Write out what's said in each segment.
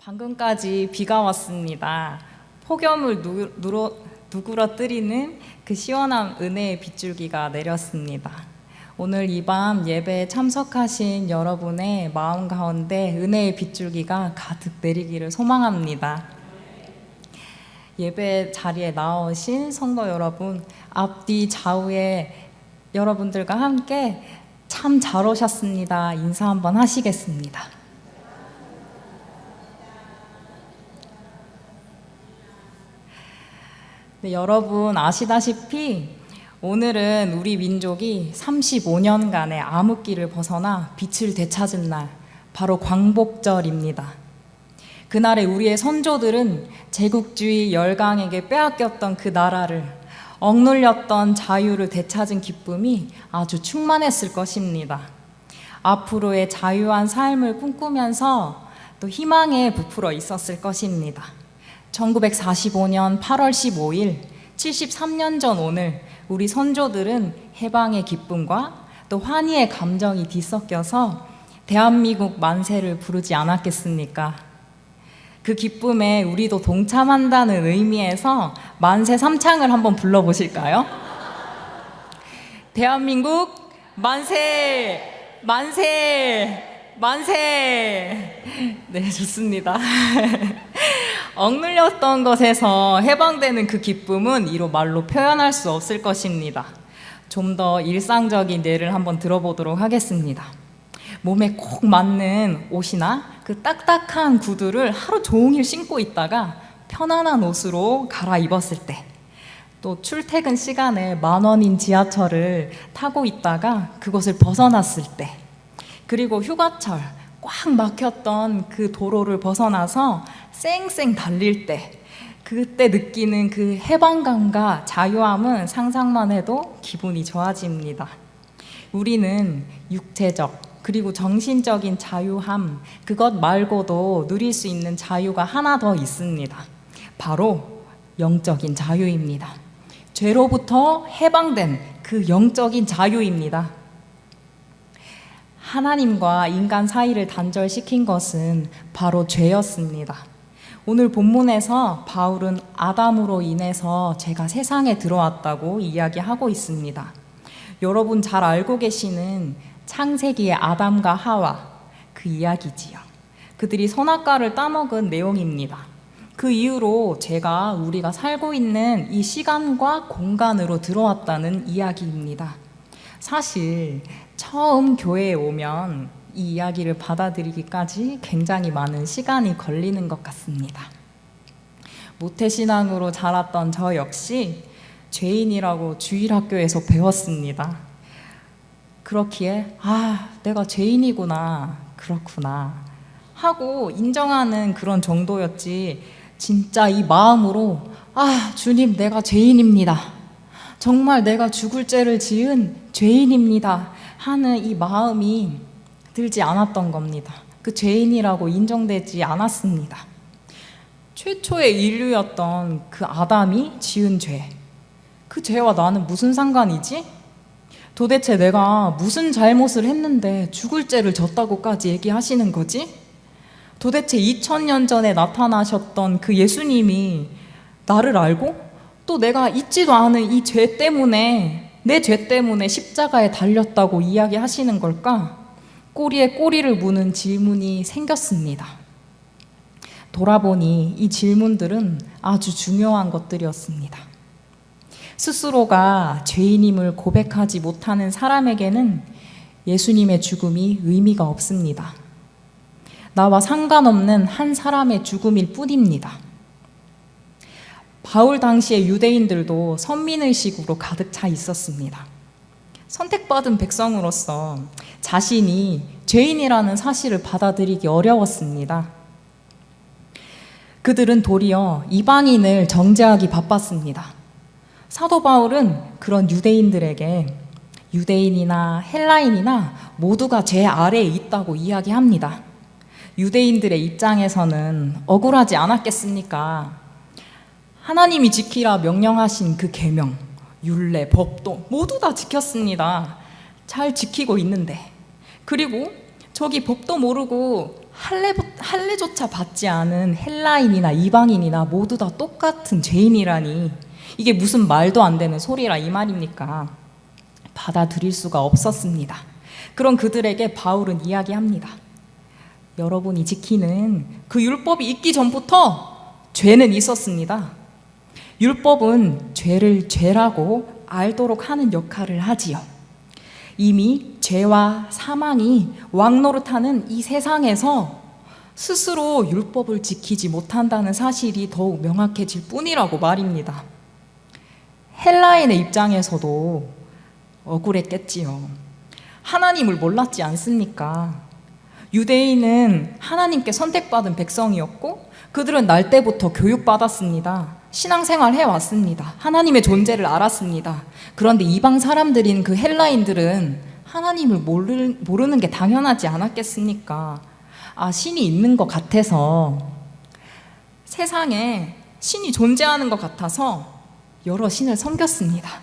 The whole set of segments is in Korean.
방금까지 비가 왔습니다. 폭염을 누그러뜨리는 그 시원한 은혜의 빗줄기가 내렸습니다. 오늘 이 밤 예배에 참석하신 여러분의 마음 가운데 은혜의 빗줄기가 가득 내리기를 소망합니다. 예배 자리에 나오신 성도 여러분, 앞뒤 좌우에 여러분들과 함께 참 잘 오셨습니다. 인사 한번 하시겠습니다. 네, 여러분 아시다시피 오늘은 우리 민족이 35년간의 암흑기를 벗어나 빛을 되찾은 날, 바로 광복절입니다. 그날에 우리의 선조들은 제국주의 열강에게 빼앗겼던 그 나라를, 억눌렸던 자유를 되찾은 기쁨이 아주 충만했을 것입니다. 앞으로의 자유한 삶을 꿈꾸면서 또 희망에 부풀어 있었을 것입니다. 1945년 8월 15일, 73년 전 오늘 우리 선조들은 해방의 기쁨과 또 환희의 감정이 뒤섞여서 대한민국 만세를 부르지 않았겠습니까? 그 기쁨에 우리도 동참한다는 의미에서 만세 삼창을 한번 불러보실까요? 대한민국 만세! 만세! 만세! 네, 좋습니다. 억눌렸던 것에서 해방되는 그 기쁨은 이로 말로 표현할 수 없을 것입니다. 좀 더 일상적인 예를 한번 들어보도록 하겠습니다. 몸에 꼭 맞는 옷이나 그 딱딱한 구두를 하루 종일 신고 있다가 편안한 옷으로 갈아입었을 때, 또 출퇴근 시간에 10,000원인 지하철을 타고 있다가 그것을 벗어났을 때, 그리고 휴가철 꽉 막혔던 그 도로를 벗어나서 쌩쌩 달릴 때, 그때 느끼는 그 해방감과 자유함은 상상만 해도 기분이 좋아집니다. 우리는 육체적 그리고 정신적인 자유함, 그것 말고도 누릴 수 있는 자유가 하나 더 있습니다. 바로 영적인 자유입니다. 죄로부터 해방된 그 영적인 자유입니다. 하나님과 인간 사이를 단절시킨 것은 바로 죄였습니다. 오늘 본문에서 바울은 아담으로 인해서 죄가 세상에 들어왔다고 이야기하고 있습니다. 여러분 잘 알고 계시는 창세기의 아담과 하와, 그 이야기지요. 그들이 선악과를 따먹은 내용입니다. 그 이후로 죄가 우리가 살고 있는 이 시간과 공간으로 들어왔다는 이야기입니다. 사실 처음 교회에 오면 이 이야기를 받아들이기까지 굉장히 많은 시간이 걸리는 것 같습니다. 모태신앙으로 자랐던 저 역시 죄인이라고 주일학교에서 배웠습니다. 그렇기에 내가 죄인이구나, 그렇구나 하고 인정하는 그런 정도였지, 진짜 이 마음으로 주님, 내가 죄인입니다, 정말 내가 죽을 죄를 지은 죄인입니다 하는 이 마음이 들지 않았던 겁니다. 그 죄인이라고 인정되지 않았습니다. 최초의 인류였던 그 아담이 지은 죄, 그 죄와 나는 무슨 상관이지? 도대체 내가 무슨 잘못을 했는데 죽을 죄를 졌다고까지 얘기하시는 거지? 도대체 2000년 전에 나타나셨던 그 예수님이 나를 알고 또 내가 잊지도 않은 이 죄 때문에, 내 죄 때문에 십자가에 달렸다고 이야기하시는 걸까? 꼬리에 꼬리를 무는 질문이 생겼습니다. 돌아보니 이 질문들은 아주 중요한 것들이었습니다. 스스로가 죄인임을 고백하지 못하는 사람에게는 예수님의 죽음이 의미가 없습니다. 나와 상관없는 한 사람의 죽음일 뿐입니다. 바울 당시의 유대인들도 선민의식으로 가득 차 있었습니다. 선택받은 백성으로서 자신이 죄인이라는 사실을 받아들이기 어려웠습니다. 그들은 도리어 이방인을 정죄하기 바빴습니다. 사도 바울은 그런 유대인들에게 유대인이나 헬라인이나 모두가 죄 아래에 있다고 이야기합니다. 유대인들의 입장에서는 억울하지 않았겠습니까? 하나님이 지키라 명령하신 그 계명, 율례, 법도 모두 다 지켰습니다. 잘 지키고 있는데, 그리고 저기 법도 모르고 할례조차 받지 않은 헬라인이나 이방인이나 모두 다 똑같은 죄인이라니 이게 무슨 말도 안 되는 소리라 이 말입니까? 받아들일 수가 없었습니다. 그런 그들에게 바울은 이야기합니다. 여러분이 지키는 그 율법이 있기 전부터 죄는 있었습니다. 율법은 죄를 죄라고 알도록 하는 역할을 하지요. 이미 죄와 사망이 왕노릇하는 이 세상에서 스스로 율법을 지키지 못한다는 사실이 더욱 명확해질 뿐이라고 말입니다. 헬라인의 입장에서도 억울했겠지요. 하나님을 몰랐지 않습니까? 유대인은 하나님께 선택받은 백성이었고 그들은 날 때부터 교육받았습니다. 신앙생활 해왔습니다. 하나님의 존재를 알았습니다. 그런데 이방 사람들인 그 헬라인들은 하나님을 모르는 게 당연하지 않았겠습니까? 신이 있는 것 같아서, 세상에 신이 존재하는 것 같아서 여러 신을 섬겼습니다.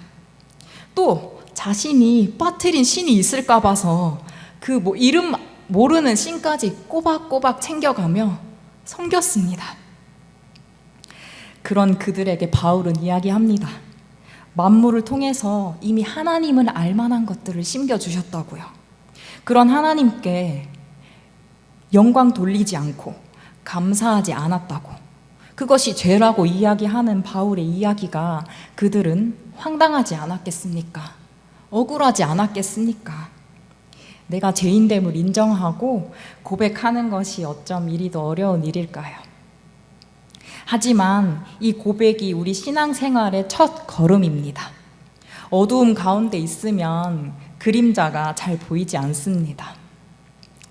또 자신이 빠뜨린 신이 있을까 봐서 그 이름 모르는 신까지 꼬박꼬박 챙겨가며 섬겼습니다. 그런 그들에게 바울은 이야기합니다. 만물을 통해서 이미 하나님을 알만한 것들을 심겨주셨다고요. 그런 하나님께 영광 돌리지 않고 감사하지 않았다고, 그것이 죄라고 이야기하는 바울의 이야기가 그들은 황당하지 않았겠습니까? 억울하지 않았겠습니까? 내가 죄인됨을 인정하고 고백하는 것이 어쩜 이리 더 어려운 일일까요? 하지만 이 고백이 우리 신앙생활의 첫 걸음입니다. 어두움 가운데 있으면 그림자가 잘 보이지 않습니다.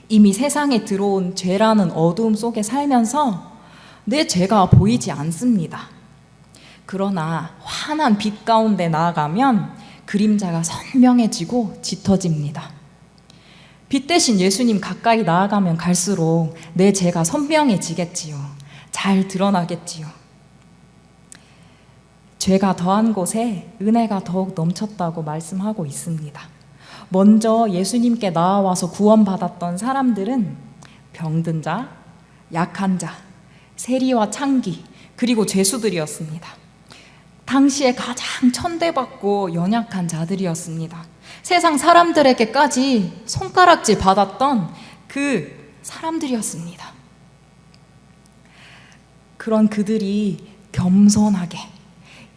이미 세상에 들어온 죄라는 어두움 속에 살면서 내 죄가 보이지 않습니다. 그러나 환한 빛 가운데 나아가면 그림자가 선명해지고 짙어집니다. 빛 대신 예수님 가까이 나아가면 갈수록 내 죄가 선명해지겠지요. 잘 드러나겠지요. 죄가 더한 곳에 은혜가 더욱 넘쳤다고 말씀하고 있습니다. 먼저 예수님께 나와서 구원받았던 사람들은 병든 자, 약한 자, 세리와 창기, 그리고 죄수들이었습니다. 당시에 가장 천대받고 연약한 자들이었습니다. 세상 사람들에게까지 손가락질 받았던 그 사람들이었습니다. 그런 그들이 겸손하게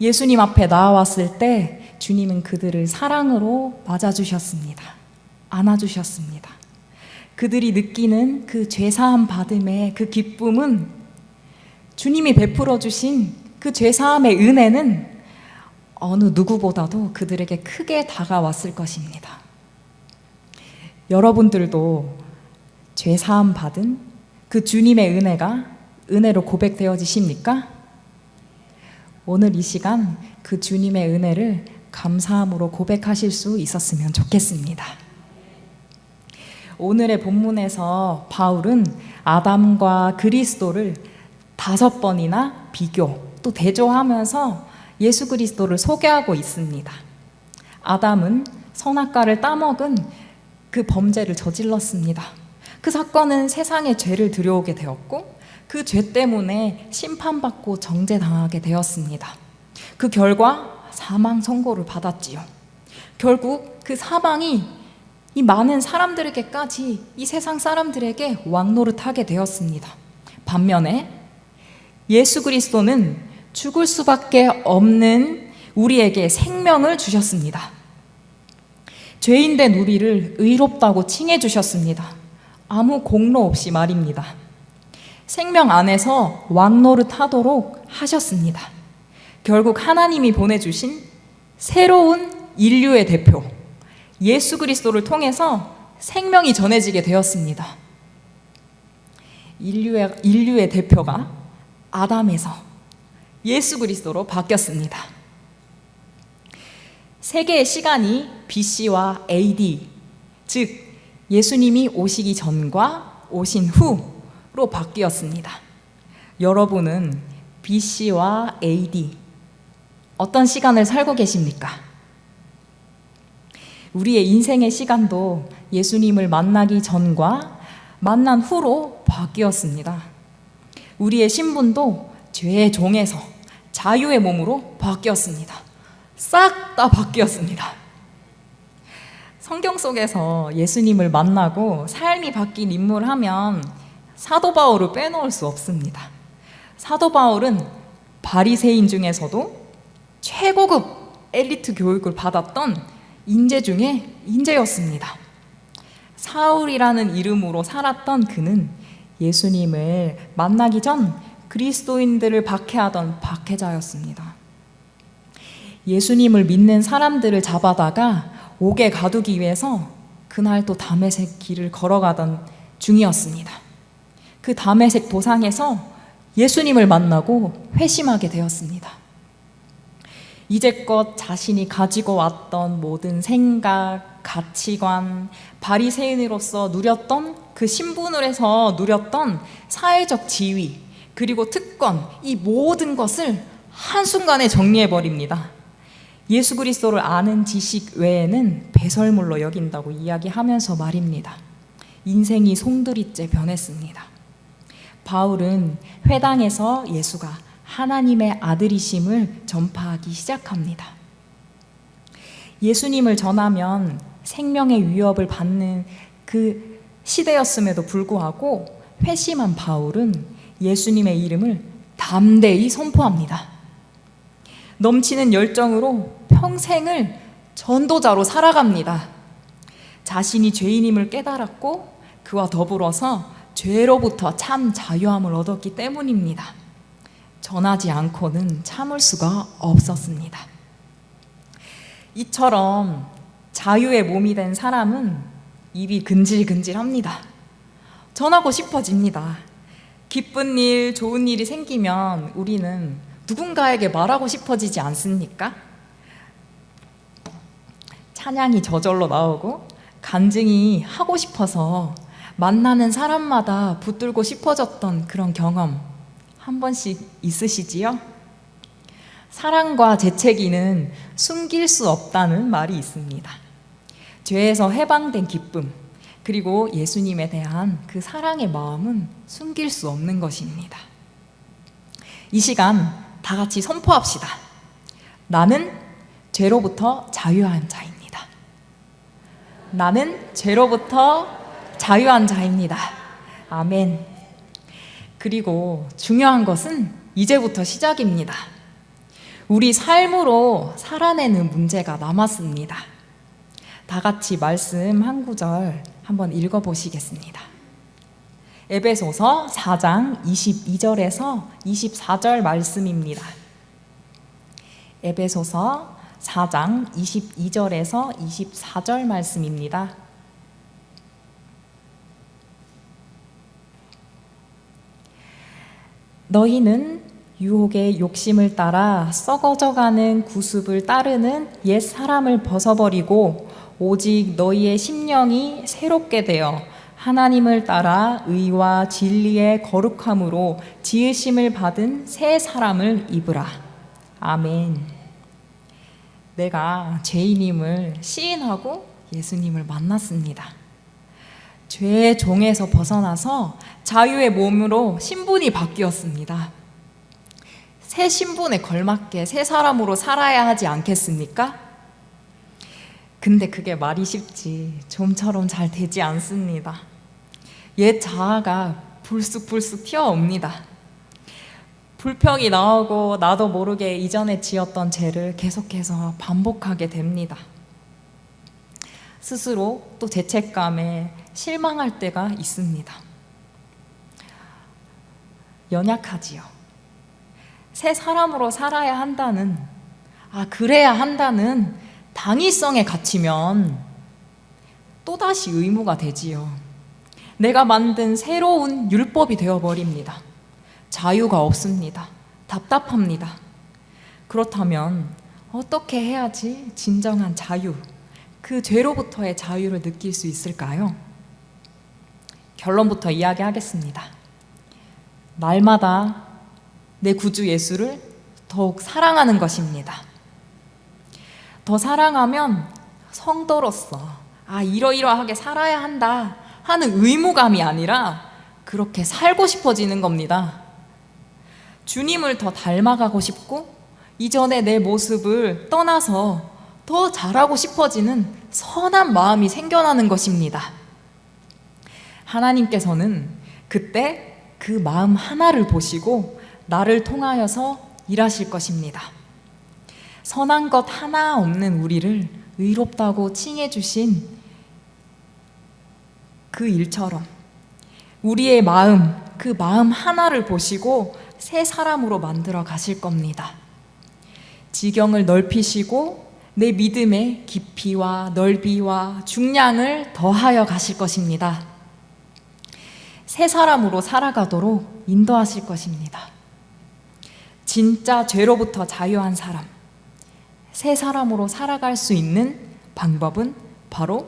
예수님 앞에 나왔을 때 주님은 그들을 사랑으로 맞아주셨습니다. 안아주셨습니다. 그들이 느끼는 그 죄사함 받음의 그 기쁨은, 주님이 베풀어 주신 그 죄사함의 은혜는 어느 누구보다도 그들에게 크게 다가왔을 것입니다. 여러분들도 죄사함 받은 그 주님의 은혜가 은혜로 고백되어지십니까? 오늘 이 시간 그 주님의 은혜를 감사함으로 고백하실 수 있었으면 좋겠습니다. 오늘의 본문에서 바울은 아담과 그리스도를 5번이나 비교 또 대조하면서 예수 그리스도를 소개하고 있습니다. 아담은 선악과를 따먹은 그 범죄를 저질렀습니다. 그 사건은 세상에 죄를 들여오게 되었고 그 죄 때문에 심판받고 정죄당하게 되었습니다. 그 결과 사망 선고를 받았지요. 결국 그 사망이 이 많은 사람들에게까지, 이 세상 사람들에게 왕노릇하게 되었습니다. 반면에 예수 그리스도는 죽을 수밖에 없는 우리에게 생명을 주셨습니다. 죄인된 우리를 의롭다고 칭해 주셨습니다. 아무 공로 없이 말입니다. 생명 안에서 왕노릇하도록 하셨습니다. 결국 하나님이 보내주신 새로운 인류의 대표 예수 그리스도를 통해서 생명이 전해지게 되었습니다. 인류의 대표가 아담에서 예수 그리스도로 바뀌었습니다. 세계의 시간이 BC와 AD, 즉 예수님이 오시기 전과 오신 후로 바뀌었습니다. 여러분은 BC와 AD 어떤 시간을 살고 계십니까? 우리의 인생의 시간도 예수님을 만나기 전과 만난 후로 바뀌었습니다. 우리의 신분도 죄의 종에서 자유의 몸으로 바뀌었습니다. 싹 다 바뀌었습니다. 성경 속에서 예수님을 만나고 삶이 바뀐 인물 하면 사도 바울을 빼놓을 수 없습니다. 사도 바울은 바리새인 중에서도 최고급 엘리트 교육을 받았던 인재 중에 인재였습니다. 사울이라는 이름으로 살았던 그는 예수님을 만나기 전 그리스도인들을 박해하던 박해자였습니다. 예수님을 믿는 사람들을 잡아다가 옥에 가두기 위해서 그날 또 다메섹 길을 걸어가던 중이었습니다. 그 다메섹 도상에서 예수님을 만나고 회심하게 되었습니다. 이제껏 자신이 가지고 왔던 모든 생각, 가치관, 바리새인으로서 누렸던 그 신분을 해서 누렸던 사회적 지위, 그리고 특권, 이 모든 것을 한순간에 정리해버립니다. 예수 그리스도를 아는 지식 외에는 배설물로 여긴다고 이야기하면서 말입니다. 인생이 송두리째 변했습니다. 바울은 회당에서 예수가 하나님의 아들이심을 전파하기 시작합니다. 예수님을 전하면 생명의 위협을 받는 그 시대였음에도 불구하고 회심한 바울은 예수님의 이름을 담대히 선포합니다. 넘치는 열정으로 평생을 전도자로 살아갑니다. 자신이 죄인임을 깨달았고 그와 더불어서 죄로부터 참 자유함을 얻었기 때문입니다. 전하지 않고는 참을 수가 없었습니다. 이처럼 자유의 몸이 된 사람은 입이 근질근질합니다. 전하고 싶어집니다. 기쁜 일, 좋은 일이 생기면 우리는 누군가에게 말하고 싶어지지 않습니까? 찬양이 저절로 나오고 간증이 하고 싶어서 만나는 사람마다 붙들고 싶어졌던 그런 경험 한 번씩 있으시지요? 사랑과 재채기는 숨길 수 없다는 말이 있습니다. 죄에서 해방된 기쁨, 그리고 예수님에 대한 그 사랑의 마음은 숨길 수 없는 것입니다. 이 시간 다 같이 선포합시다. 나는 죄로부터 자유한 자입니다. 나는 죄로부터 자유한 자입니다. 아멘. 그리고 중요한 것은 이제부터 시작입니다. 우리 삶으로 살아내는 문제가 남았습니다. 다 같이 말씀 한 구절 한번 읽어보시겠습니다. 에베소서 4장 22절에서 24절 말씀입니다. 에베소서 4장 22절에서 24절 말씀입니다. 너희는 유혹의 욕심을 따라 썩어져가는 구습을 따르는 옛 사람을 벗어버리고 오직 너희의 심령이 새롭게 되어 하나님을 따라 의와 진리의 거룩함으로 지으심을 받은 새 사람을 입으라. 아멘. 내가 죄인임을 시인하고 예수님을 만났습니다. 죄의 종에서 벗어나서 자유의 몸으로 신분이 바뀌었습니다. 새 신분에 걸맞게 새 사람으로 살아야 하지 않겠습니까? 근데 그게 말이 쉽지 좀처럼 잘 되지 않습니다. 옛 자아가 불쑥불쑥 튀어옵니다. 불평이 나오고 나도 모르게 이전에 지었던 죄를 계속해서 반복하게 됩니다. 스스로 또 죄책감에 실망할 때가 있습니다. 연약하지요. 새 사람으로 살아야 한다는, 그래야 한다는 당위성에 갇히면 또다시 의무가 되지요. 내가 만든 새로운 율법이 되어버립니다. 자유가 없습니다. 답답합니다. 그렇다면 어떻게 해야지 진정한 자유, 그 죄로부터의 자유를 느낄 수 있을까요? 결론부터 이야기하겠습니다. 날마다 내 구주 예수를 더욱 사랑하는 것입니다. 더 사랑하면 성도로서 이러이러하게 살아야 한다 하는 의무감이 아니라 그렇게 살고 싶어지는 겁니다. 주님을 더 닮아가고 싶고 이전의 내 모습을 떠나서 더 잘하고 싶어지는 선한 마음이 생겨나는 것입니다. 하나님께서는 그때 그 마음 하나를 보시고 나를 통하여서 일하실 것입니다. 선한 것 하나 없는 우리를 의롭다고 칭해 주신 그 일처럼 우리의 마음, 그 마음 하나를 보시고 새 사람으로 만들어 가실 겁니다. 지경을 넓히시고 내 믿음의 깊이와 넓이와 중량을 더하여 가실 것입니다. 새 사람으로 살아가도록 인도하실 것입니다. 진짜 죄로부터 자유한 사람, 새 사람으로 살아갈 수 있는 방법은 바로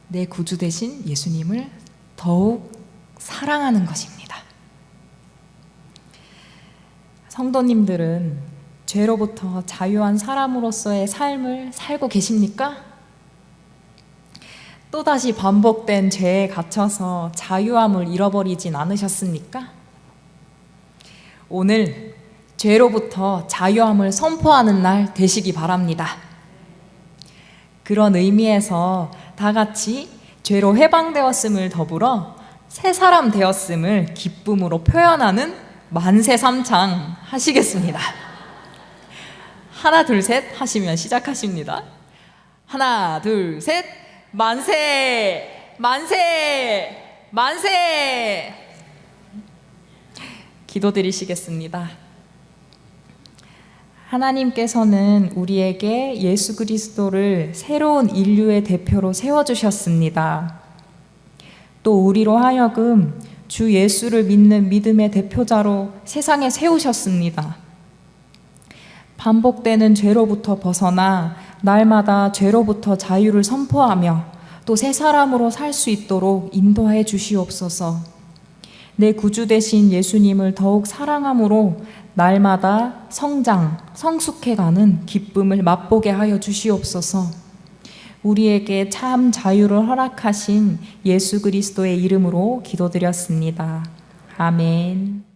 내 구주 되신 예수님을 더욱 사랑하는 것입니다. 성도님들은 죄로부터 자유한 사람으로서의 삶을 살고 계십니까? 또다시 반복된 죄에 갇혀서 자유함을 잃어버리진 않으셨습니까? 오늘 죄로부터 자유함을 선포하는 날 되시기 바랍니다. 그런 의미에서 다 같이 죄로 해방되었음을 더불어 새 사람 되었음을 기쁨으로 표현하는 만세 삼창 하시겠습니다. 하나 둘 셋 하시면 시작하십니다. 하나 둘 셋 만세 만세 만세. 기도드리시겠습니다. 하나님께서는 우리에게 예수 그리스도를 새로운 인류의 대표로 세워주셨습니다. 또 우리로 하여금 주 예수를 믿는 믿음의 대표자로 세상에 세우셨습니다. 반복되는 죄로부터 벗어나 날마다 죄로부터 자유를 선포하며 또 새 사람으로 살 수 있도록 인도해 주시옵소서. 내 구주 되신 예수님을 더욱 사랑함으로 날마다 성장, 성숙해가는 기쁨을 맛보게 하여 주시옵소서. 우리에게 참 자유를 허락하신 예수 그리스도의 이름으로 기도드렸습니다. 아멘.